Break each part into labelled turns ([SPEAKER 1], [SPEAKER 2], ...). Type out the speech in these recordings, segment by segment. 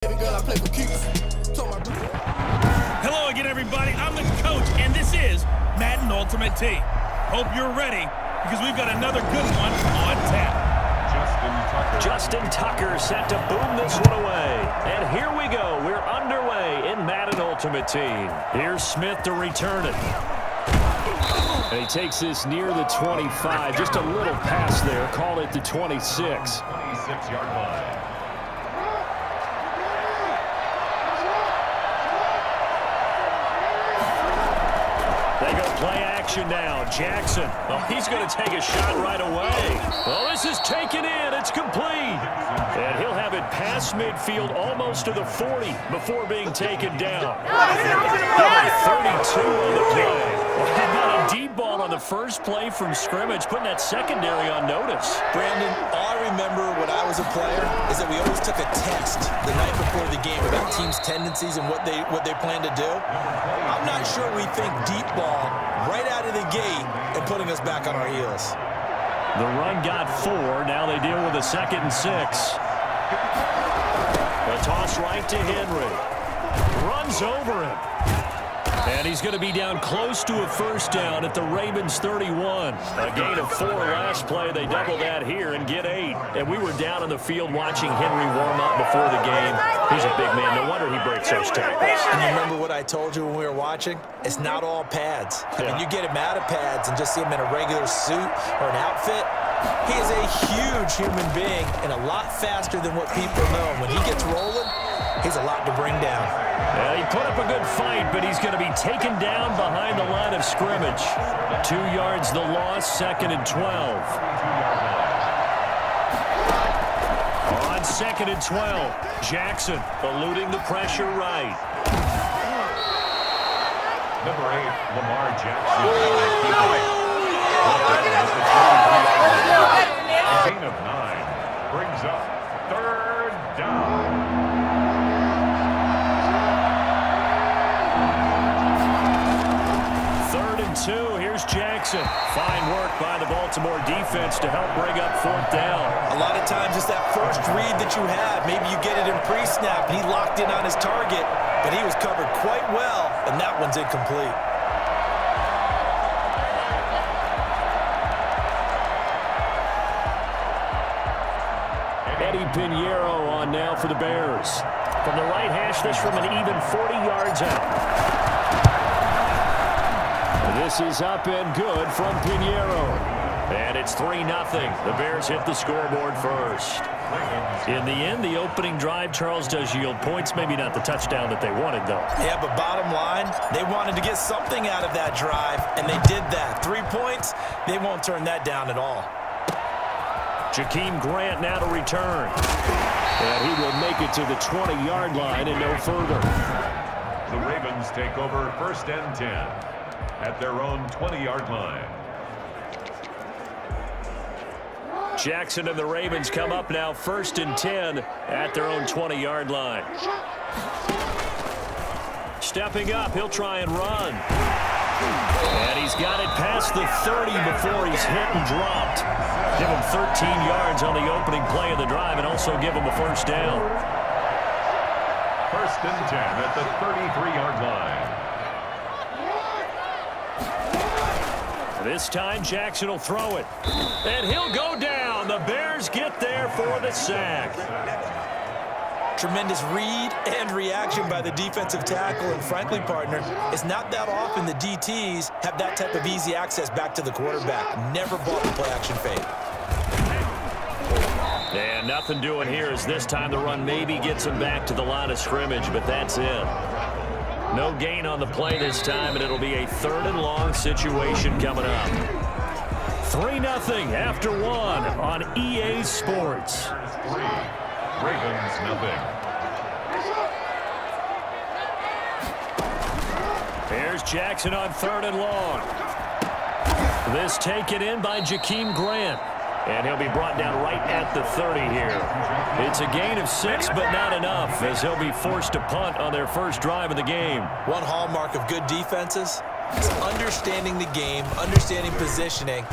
[SPEAKER 1] Hello again, everybody. I'm the coach, and this is Madden Ultimate Team. Hope you're ready, because we've got another good one on tap.
[SPEAKER 2] Justin Tucker set to boom this one away. And here we go. We're underway in Madden Ultimate Team. Here's Smith to return it. And he takes this near the 25. Just a little pass there. Call it the 26.
[SPEAKER 3] 26-yard line.
[SPEAKER 2] They go play action now. Jackson. Oh, he's going to take a shot right away. Well, this is taken in. It's complete. And he'll have it past midfield almost to the 40 before being taken down. Number 32 on the play. Well, how about a deep ball on the first play from scrimmage, putting that secondary on notice.
[SPEAKER 4] Brandon, all I remember when I was a player is that we always took a test the night before the game about teams' tendencies and what they plan to do. I'm not sure we think deep ball right out of the gate and putting us back on our heels.
[SPEAKER 2] The run got 4. Now they deal with a 2nd and 6. The toss right to Henry. Runs over him. And he's going to be down close to a first down at the Ravens 31. A gain of 4 last play. They double that here and get 8. And we were down on the field watching Henry warm up before the game. He's a big man. No wonder he breaks those tackles.
[SPEAKER 4] And you remember what I told you when we were watching? It's not all pads. I mean, you get him out of pads and just see him in a regular suit or an outfit. He is a huge human being and a lot faster than what people know. When he gets rolling, he's a lot to bring down.
[SPEAKER 2] Well, he put up a good fight, but he's going to be taken down behind the line of scrimmage. 2 yards the loss, 2nd and 12. On 2nd and 12, Jackson eluding the pressure right.
[SPEAKER 3] Number 8, Lamar Jackson. A gain of 9 brings up 3rd down.
[SPEAKER 2] 3rd and 2. Here's Jackson. Fine work by the Baltimore defense to help bring up 4th down.
[SPEAKER 4] A lot of times it's that first read that you have. Maybe you get it in pre-snap, and he locked in on his target, but he was covered quite well, and that one's incomplete.
[SPEAKER 2] Eddie Pinheiro on now for the Bears. From the right hash, this from an even 40 yards out. This is up and good from Pinheiro. And it's 3-0. The Bears hit the scoreboard first. In the end, the opening drive, Charles, does yield points. Maybe not the touchdown that they wanted, though.
[SPEAKER 4] Yeah, but bottom line, they wanted to get something out of that drive, and they did that. 3 points, they won't turn that down at all.
[SPEAKER 2] Jakeem Grant now to return. And he will make it to the 20-yard line and no further.
[SPEAKER 3] The Ravens take over 1st and 10 at their own 20-yard line.
[SPEAKER 2] Jackson and the Ravens come up now 1st and 10 at their own 20-yard line. Stepping up, he'll try and run. And he's got it past the 30 before he's hit and dropped. Give him 13 yards on the opening play of the drive and also give him a 1st down.
[SPEAKER 3] 1st and 10 at the 33-yard line.
[SPEAKER 2] This time, Jackson will throw it. And he'll go down. The Bears get there for the sack.
[SPEAKER 4] Tremendous read and reaction by the defensive tackle. And frankly, partner, it's not that often the DTs have that type of easy access back to the quarterback. Never bought the play-action fake.
[SPEAKER 2] And nothing doing here as this time the run maybe gets him back to the line of scrimmage, but that's it. No gain on the play this time, and it'll be a 3rd and long situation coming up. 3-0 after 1 on EA Sports.
[SPEAKER 3] 3, Ravens 0.
[SPEAKER 2] Here's Jackson on 3rd and long. This taken in by Jakeem Grant. And he'll be brought down right at the 30 here. It's a gain of 6, but not enough, as he'll be forced to punt on their first drive of the game.
[SPEAKER 4] One hallmark of good defenses is understanding the game, understanding positioning,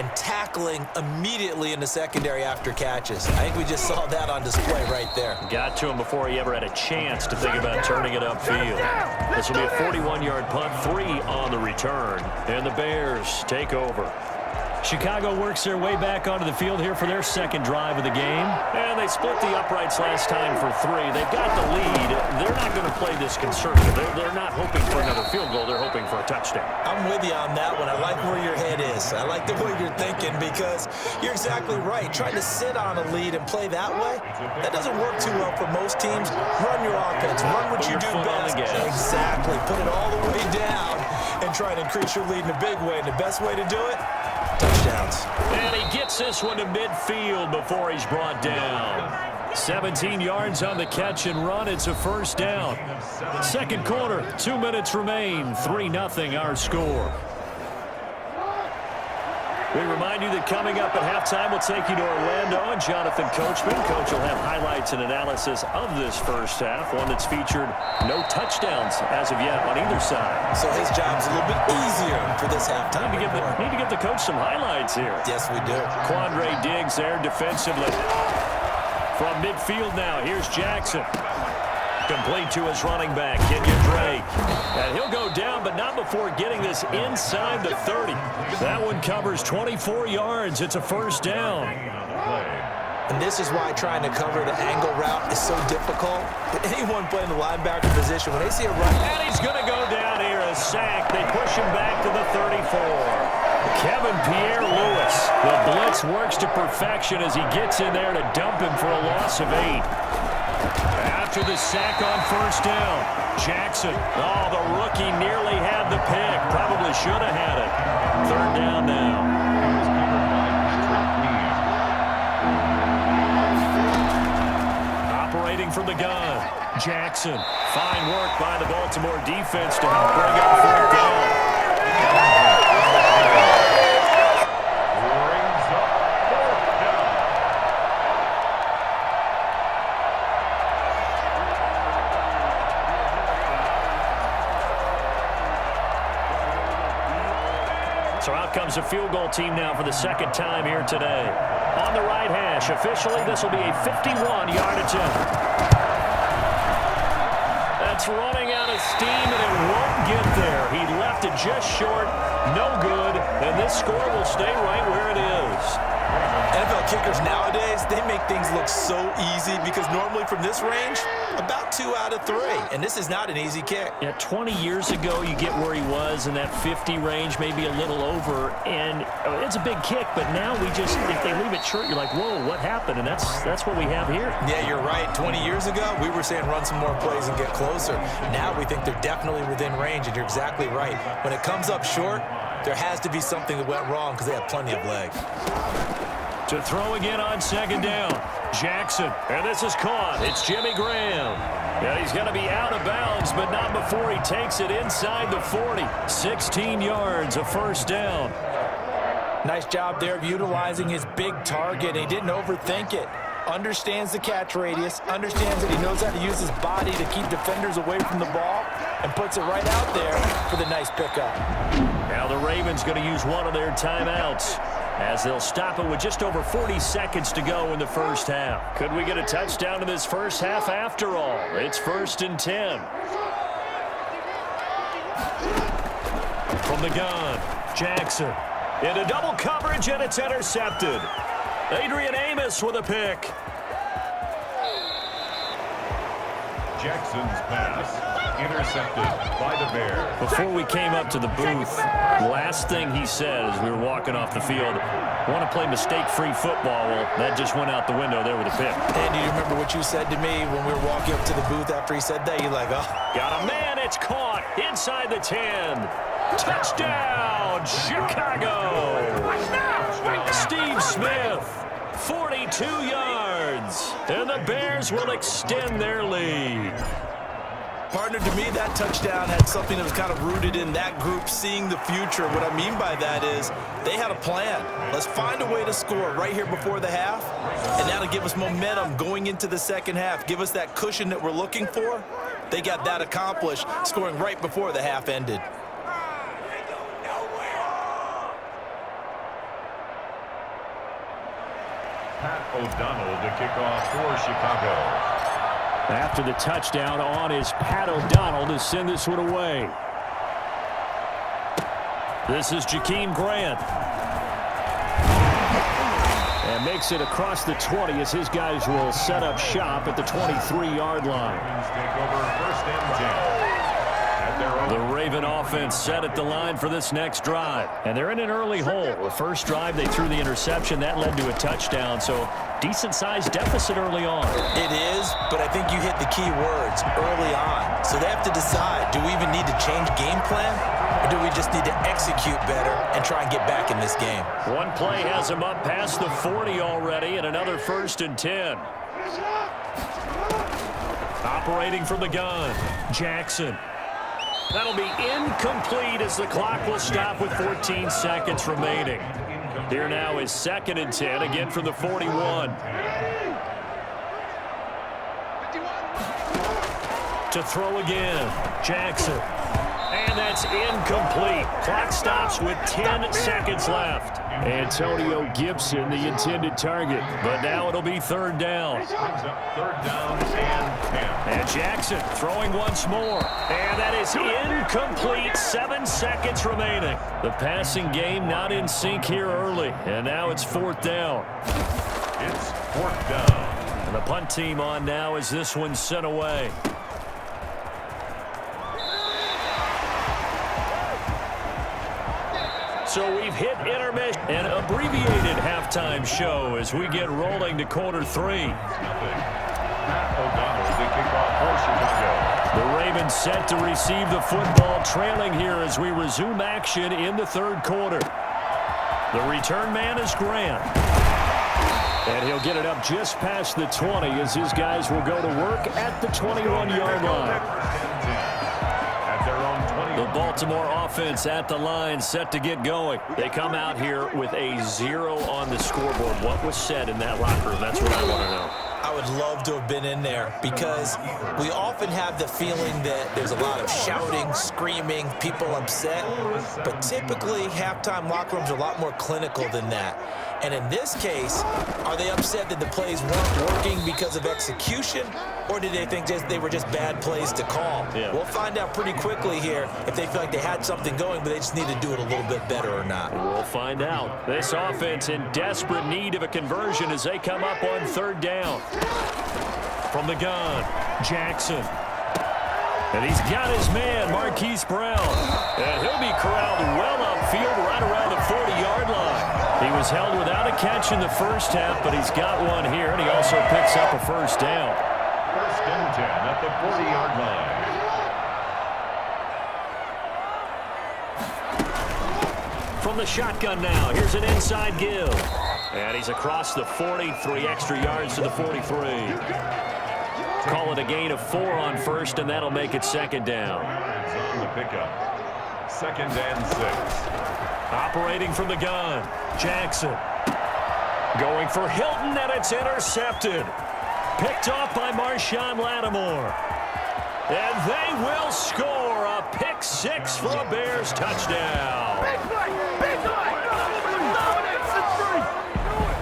[SPEAKER 4] and tackling immediately in the secondary after catches. I think we just saw that on display right there.
[SPEAKER 2] Got to him before he ever had a chance to think about turning it upfield. This will be a 41-yard punt, 3 on the return, and the Bears take over. Chicago works their way back onto the field here for their second drive of the game. And they split the uprights last time for 3. They've got the lead. They're not going to play this conservative. They're not hoping for another field goal. They're hoping for a touchdown.
[SPEAKER 4] I'm with you on that one. I like where your head is. I like the way you're thinking because you're exactly right. Trying to sit on a lead and play that way, that doesn't work too well for most teams. Run your offense. Run what you do best. Exactly. Put it all the way down and try to increase your lead in a big way. And the best way to do it, touchdowns.
[SPEAKER 2] And he gets this one to midfield before he's brought down. 17 yards on the catch and run. It's a first down. Second quarter, 2 minutes remain. 3-0 our score. We remind you that coming up at halftime, we'll take you to Orlando and Jonathan Coachman. Coach will have highlights and analysis of this first half, one that's featured no touchdowns as of yet on either side.
[SPEAKER 4] So his job's a little bit easier for this halftime.
[SPEAKER 2] Need to give the coach some highlights here.
[SPEAKER 4] Yes, we do.
[SPEAKER 2] Quandre Diggs there defensively. From midfield now, here's Jackson. Complete to his running back, Kenyon Drake. And he'll go down, but not before getting this inside the 30. That one covers 24 yards. It's a first down.
[SPEAKER 4] And this is why trying to cover the angle route is so difficult. Anyone playing the linebacker position, when they see a run...
[SPEAKER 2] And he's going to go down here, a sack. They push him back to the 34. Kevin Pierre-Louis. The blitz works to perfection as he gets in there to dump him for a loss of 8. After the sack on first down, Jackson. Oh, the rookie nearly had the pick. Probably should have had it. Third down now. Operating from the gun, Jackson. Fine work by the Baltimore defense to help bring up third down. So out comes a field goal team now for the second time here today. On the right hash, officially, this will be a 51-yard attempt. That's running out of steam, and it won't get there. He left it just short, no good, and this score will stay right where it is.
[SPEAKER 4] NFL kickers nowadays, they make things look so easy because normally from this range, about 2 out of 3. And this is not an easy kick.
[SPEAKER 2] Yeah, 20 years ago, you get where he was in that 50 range, maybe a little over. And it's a big kick, but now we just, if they leave it short, you're like, whoa, what happened? And that's what we have here.
[SPEAKER 4] Yeah, you're right. 20 years ago, we were saying run some more plays and get closer. Now we think they're definitely within range, and you're exactly right. When it comes up short, there has to be something that went wrong because they have plenty of legs.
[SPEAKER 2] To throw again on second down, Jackson, and this is caught. It's Jimmy Graham. Yeah, he's going to be out of bounds, but not before he takes it inside the 40. 16 yards, a first down.
[SPEAKER 4] Nice job there of utilizing his big target. He didn't overthink it. Understands the catch radius, understands that he knows how to use his body to keep defenders away from the ball, and puts it right out there for the nice pickup.
[SPEAKER 2] Now the Ravens going to use one of their timeouts, as they'll stop it with just over 40 seconds to go in the first half. Could we get a touchdown in this first half after all? It's 1st and 10. From the gun, Jackson. Into double coverage, and it's intercepted. Adrian Amos with a pick.
[SPEAKER 3] Jackson's pass intercepted by the Bears.
[SPEAKER 2] Before we came up to the booth, last thing he said as we were walking off the field, want to play mistake-free football. Well, that just went out the window there with a pick.
[SPEAKER 4] And do you remember what you said to me when we were walking up to the booth after he said that? You're like, oh.
[SPEAKER 2] Got a man, it's caught inside the 10. Touchdown, Chicago. Steve Smith, 42 yards. And the Bears will extend their lead.
[SPEAKER 4] Partner, to me, that touchdown had something that was kind of rooted in that group seeing the future. What I mean by that is they had a plan. Let's find a way to score right here before the half, and that'll give us momentum going into the second half, give us that cushion that we're looking for. They got that accomplished, scoring right before the half ended.
[SPEAKER 3] O'Donnell to kick off for Chicago.
[SPEAKER 2] After the touchdown on is Pat O'Donnell to send this one away. This is Jakeem Grant. And makes it across the 20 as his guys will set up shop at the 23-yard line.
[SPEAKER 3] Take over first and 10.
[SPEAKER 2] The Raven offense set at the line for this next drive. And they're in an early hole. The first drive, they threw the interception. That led to a touchdown. So decent-sized deficit early on.
[SPEAKER 4] It is, but I think you hit the key words, early on. So they have to decide, do we even need to change game plan? Or do we just need to execute better and try and get back in this game?
[SPEAKER 2] One play has him up past the 40 already, and another 1st and 10. Operating from the gun, Jackson. That'll be incomplete as the clock will stop with 14 seconds remaining. Here now is 2nd and 10, again from the 41. To throw again, Jackson. And that's incomplete. Clock stops with 10 seconds left. Antonio Gibson, the intended target. But now it'll be 3rd down.
[SPEAKER 3] 3rd down and 10.
[SPEAKER 2] And Jackson throwing once more. And that is incomplete. 7 seconds remaining. The passing game not in sync here early. And now it's 4th down.
[SPEAKER 3] It's 4th down.
[SPEAKER 2] And the punt team on now as this one's sent away. So we've hit intermission, an abbreviated halftime show as we get rolling to quarter 3.
[SPEAKER 3] Pat O'Donnell to kick off for Chicago.
[SPEAKER 2] The Ravens set to receive the football, trailing here as we resume action in the 3rd quarter. The return man is Grant. And he'll get it up just past the 20 as his guys will go to work at the 21-yard line. The Baltimore offense at the line, set to get going. They come out here with a 0 on the scoreboard. What was said in that locker room? That's what I want to know.
[SPEAKER 4] I would love to have been in there because we often have the feeling that there's a lot of shouting, screaming, people upset. But typically, halftime locker rooms are a lot more clinical than that. And in this case, are they upset that the plays weren't working because of execution, or did they think they were just bad plays to call?
[SPEAKER 2] Yeah.
[SPEAKER 4] We'll find out pretty quickly here if they feel like they had something going, but they just need to do it a little bit better or not.
[SPEAKER 2] We'll find out. This offense in desperate need of a conversion as they come up on 3rd down. From the gun, Jackson. And he's got his man, Marquise Brown. And he'll be corralled well upfield right around the 40-yard line. He was held without a catch in the first half, but he's got one here, and he also picks up a 1st down.
[SPEAKER 3] 1st and 10 at the 40-yard line.
[SPEAKER 2] From the shotgun now, here's an inside give. And he's across the 40, 3 extra yards to the 43. Call it a gain of 4 on 1st, and that'll make it 2nd down.
[SPEAKER 3] On the pickup. 2nd and 6.
[SPEAKER 2] Operating from the gun, Jackson. Going for Hilton, and it's intercepted. Picked off by Marshawn Lattimore. And they will score a pick 6 for a Bears touchdown.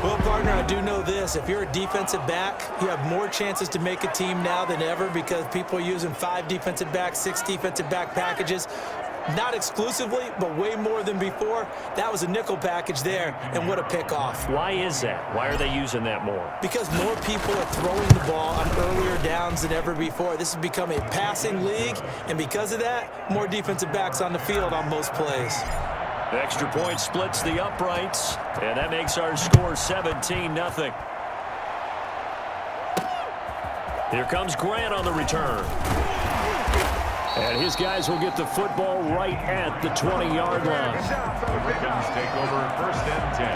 [SPEAKER 4] Well, partner, I do know this. If you're a defensive back, you have more chances to make a team now than ever because people are using 5 defensive backs, 6 defensive back packages. Not exclusively, but way more than before. That was a nickel package there, and what a pickoff.
[SPEAKER 2] Why is that? Why are they using that more?
[SPEAKER 4] Because more people are throwing the ball on earlier downs than ever before. This has become a passing league, and because of that, more defensive backs on the field on most plays.
[SPEAKER 2] The extra point splits the uprights, and that makes our score 17-0. Here comes Grant on the return. And his guys will get the football right at the 20-yard line.
[SPEAKER 3] The Ravens take over 1st and 10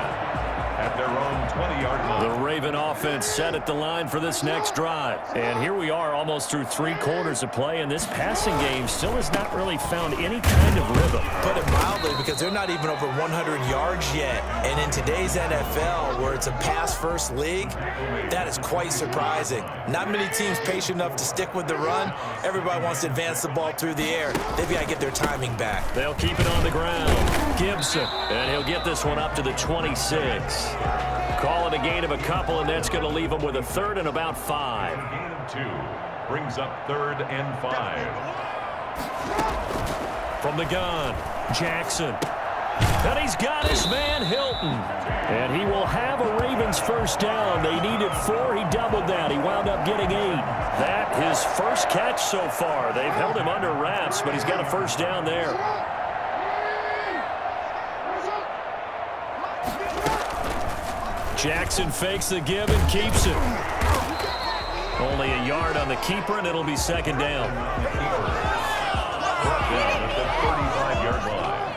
[SPEAKER 3] at their own 20-yard line.
[SPEAKER 2] The Raven offense set at the line for this next drive. And here we are almost through 3 quarters of play, and this passing game still has not really found any kind of rhythm.
[SPEAKER 4] Put it mildly, because they're not even over 100 yards yet. And in today's NFL, where it's a pass-first league, that is quite surprising. Not many teams patient enough to stick with the run. Everybody wants to advance the ball through the air. They've got to get their timing back.
[SPEAKER 2] They'll keep it on the ground. Gibson, and he'll get this one up to the 26. Call it a gain of a couple, and that's going to leave them with a 3rd and about 5.
[SPEAKER 3] Gain of 2 brings up 3rd and 5.
[SPEAKER 2] From the gun, Jackson. And he's got his man, Hilton. And he will have a Ravens first down. They needed 4. He doubled that. He wound up getting 8. That his first catch so far. They've held him under wraps, but he's got a first down there. Jackson fakes the give and keeps it. Only a yard on the keeper, and it'll be 2nd down.
[SPEAKER 3] Down at the 35-yard line.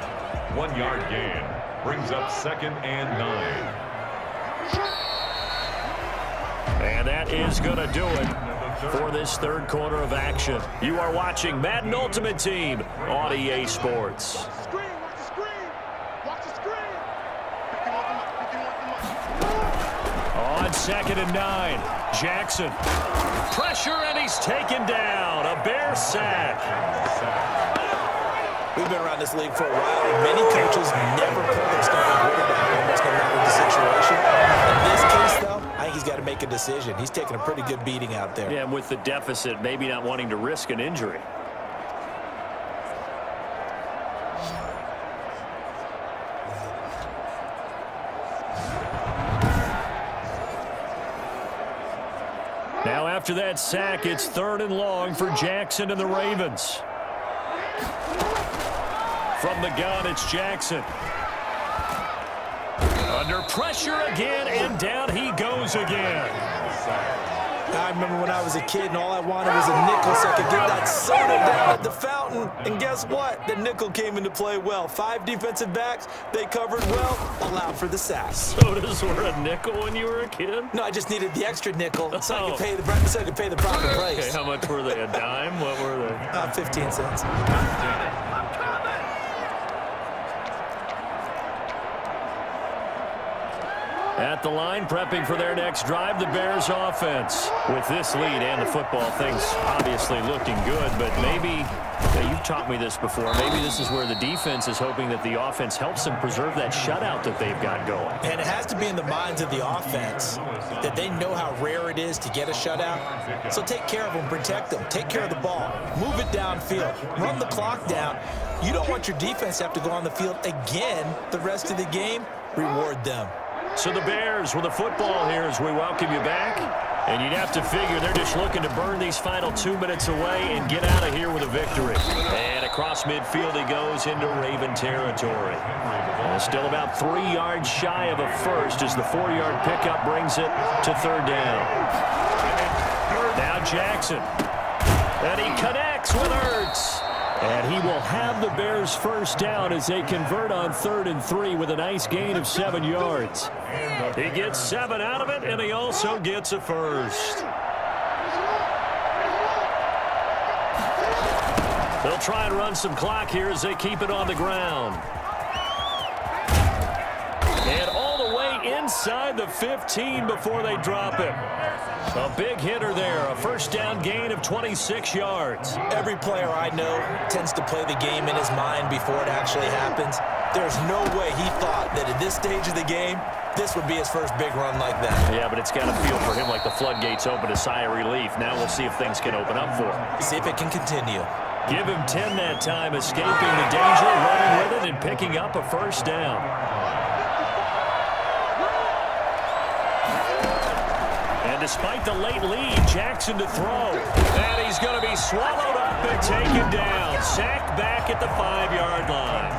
[SPEAKER 3] 1-yard gain brings up 2nd and 9.
[SPEAKER 2] And that is going to do it for this 3rd quarter of action. You are watching Madden Ultimate Team on EA Sports. On 2nd and 9, Jackson. Pressure, and he's taken down. A Bear sack.
[SPEAKER 4] We've been around this league for a while, and many coaches never pull their starting quarterback almost no matter the situation. In this case, though, I think he's got to make a decision. He's taking a pretty good beating out there.
[SPEAKER 2] Yeah, and with the deficit, maybe not wanting to risk an injury. Now after that sack, it's 3rd and long for Jackson and the Ravens. From the gun, it's Jackson. Under pressure again, and down he goes again.
[SPEAKER 4] I remember when I was a kid and all I wanted was a nickel so I could get that soda down at the fountain. And guess what? The nickel came into play well. 5 defensive backs, they covered well, allowed for the sack.
[SPEAKER 2] Sodas were a nickel when you were a kid?
[SPEAKER 4] No, I just needed the extra nickel so I could pay the proper price.
[SPEAKER 2] Okay, how much were they? A dime? What were they?
[SPEAKER 4] 15 cents.
[SPEAKER 2] At the line, prepping for their next drive, the Bears offense. With this lead and the football, things obviously looking good, but maybe, you've taught me this before, maybe this is where the defense is hoping that the offense helps them preserve that shutout that they've got going.
[SPEAKER 4] And it has to be in the minds of the offense that they know how rare it is to get a shutout. So take care of them, protect them, take care of the ball, move it downfield, run the clock down. You don't want your defense to have to go on the field again the rest of the game. Reward them.
[SPEAKER 2] So the Bears with the football here as we welcome you back. And you'd have to figure they're just looking to burn these final 2 minutes away and get out of here with a victory. And across midfield he goes into Raven territory. And still about 3 yards shy of a first as the 4-yard pickup brings it to 3rd down. Now Jackson. And he connects with Ertz. And he will have the Bears first down as they convert on 3rd and 3 with a nice gain of 7 yards. He gets 7 out of it, and he also gets a first. They'll try and run some clock here as they keep it on the ground. And all the way inside the 15 before they drop him. A big hitter there, a first down gain of 26 yards.
[SPEAKER 4] Every player I know tends to play the game in his mind before it actually happens. There's no way he thought that at this stage of the game, this would be his first big run like that.
[SPEAKER 2] Yeah, but it's got to feel for him like the floodgates open, a sigh of relief. Now we'll see if things can open up for him.
[SPEAKER 4] See if it can continue.
[SPEAKER 2] Give him 10 that time, escaping the danger, running with it, and picking up a first down. And despite the late lead, Jackson to throw. And he's going to be swallowed up and taken down. Sacked back at the 5-yard line.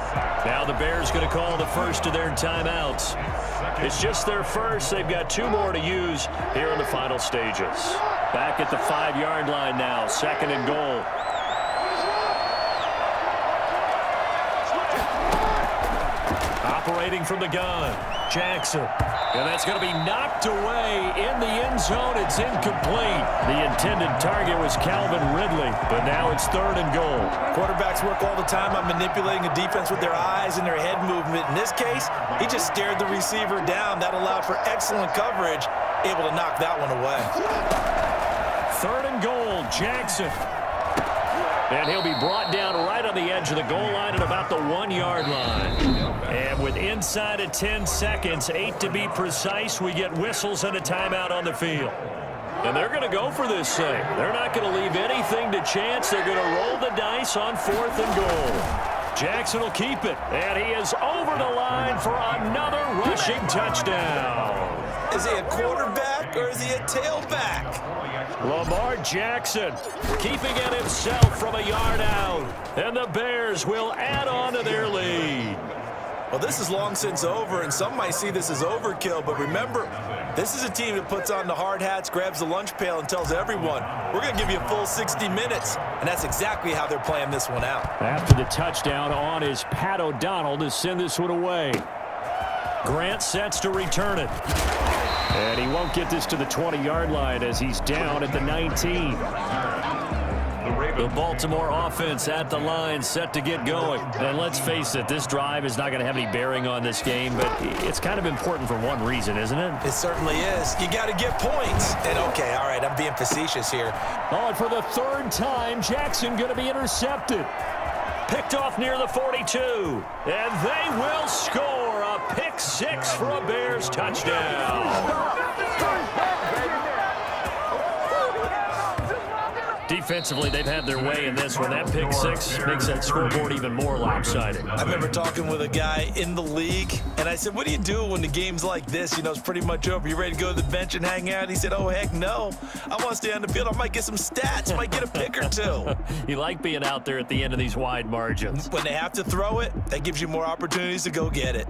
[SPEAKER 2] Now the Bears going to call the first of their timeouts. It's just their first. They've got 2 more to use here in the final stages. Back at the 5-yard line now, 2nd and goal. Operating from the gun, Jackson. And that's going to be knocked away in the end zone. It's incomplete. The intended target was Calvin Ridley, but now it's 3rd and goal.
[SPEAKER 4] Quarterbacks work all the time on manipulating a defense with their eyes and their head movement. In this case, he just stared the receiver down. That allowed for excellent coverage, able to knock that one away.
[SPEAKER 2] 3rd and goal, Jackson. And he'll be brought down right on the edge of the goal line at about the 1-yard line. And with inside of 10 seconds, 8 to be precise, we get whistles and a timeout on the field. And they're going to go for this thing. They're not going to leave anything to chance. They're going to roll the dice on 4th and goal. Jackson will keep it. And he is over the line for another rushing touchdown.
[SPEAKER 4] Is he a quarterback or is he a tailback?
[SPEAKER 2] Lamar Jackson keeping it himself from a yard out. And the Bears will add on to their lead.
[SPEAKER 4] Well, this is long since over, and some might see this as overkill. But remember, this is a team that puts on the hard hats, grabs the lunch pail, and tells everyone, we're going to give you a full 60 minutes. And that's exactly how they're playing this one out.
[SPEAKER 2] After the touchdown on is Pat O'Donnell to send this one away. Grant sets to return it. And he won't get this to the 20-yard line as he's down at the 19. The Baltimore offense at the line set to get going. And let's face it, this drive is not going to have any bearing on this game, but it's kind of important for one reason, isn't it?
[SPEAKER 4] It certainly is. You got to get points. And okay, all right, I'm being facetious here.
[SPEAKER 2] Oh, and for the 3rd time, Jackson going to be intercepted. Picked off near the 42. And they will score a pick 6 for a Bears touchdown. Defensively, they've had their way in this one. That pick 6 makes that scoreboard even more lopsided.
[SPEAKER 4] I remember talking with a guy in the league, and I said, what do you do when the game's like this? You know, it's pretty much over. You ready to go to the bench and hang out? He said, oh, heck no. I want to stay on the field. I might get some stats. Might get a pick or 2.
[SPEAKER 2] You like being out there at the end of these wide margins.
[SPEAKER 4] When they have to throw it, that gives you more opportunities to go get it.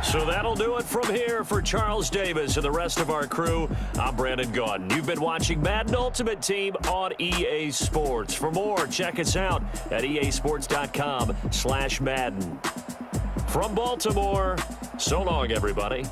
[SPEAKER 2] So that'll do it from here for Charles Davis and the rest of our crew. I'm Brandon Gaudin. You've been watching Madden Ultimate Team on EA Sports. For more, check us out at easports.com/Madden. From Baltimore, so long, everybody.